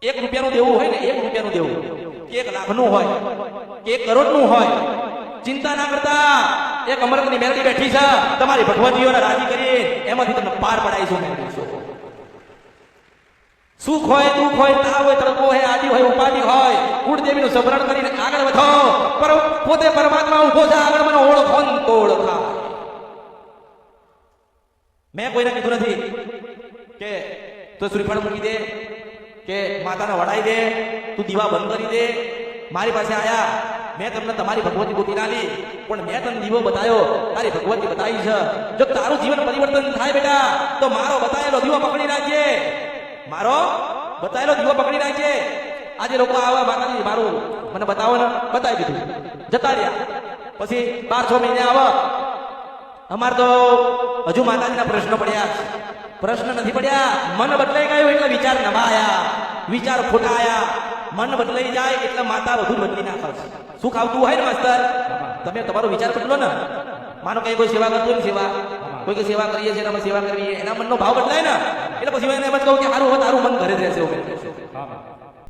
1 રૂપિયાનું દેવું હોય ને, 1 રૂપિયાનું દેવું, કે 1 લાખનું હોય, કે 1 કરોડનું હોય, ચિંતા ના કરતા. એક અમરતની મેલડી બેઠી છે, તમારી ભગવતીઓને રાજી કરી એમાંથી તમને પાર પડાઈશું. સુખ હોય, દુઃખ હોય, તાવ હોય, તડકો હોય, આદિ હોય, ઉપાધિ હોય, કુળદેવીનું સ્મરણ કરીને આગળ વધો. પર પોતે પરમાત્મા ઉભો છે, આગળ મને ઓળખો ને તો ઓળખા. મેં કોઈને કીધું નથી કે તું શ્રીફળ મૂકી દે, કે માતાને વડાઈ દે, તું દીવા બંધ કરી દે. મારી પાસે આયા, મેં તમને તમારી ભગવતી ગોતી ના લી, પણ મેં તને દીવો બતાવ્યો, તારી ભગવતી બતાવી છે. જો તારું જીવન પરિવર્તન થાય બેટા, તો મારો બતાવેલો દીવો પકડી રાખજે, મારો બતાવેલો દીવો પકડી રાખજે. આજે લોકો આવા માતાજી મારું મને બતાવો ને, બતાવી દીધું, જતા રહ્યા. પછી 5-6 મહિને આવો, અમાર તો હજુ માતાજીના પ્રશ્ન પડ્યા. પ્રશ્ન નથી પડ્યા, મન બદલાઈ ગયું એટલે વિચાર નવા આયા, વિચાર ખોટા આયા. મન બદલાઈ જાય એટલે માતા વધુ બદલી નાખે. સુખ આવતું હોય ને માસ્તર, તમે તમારો વિચાર બદલો ને. માનો કે કોઈ સેવા કરતું ને, સેવા કોઈ કે સેવા કરીએ છીએ, અમે સેવા કરીએ, એના મનનો ભાવ બદલાય ને, એટલે પછી એને એમ જ કહું કે સારું હવે તારું મન ઘરે જ રહેશે.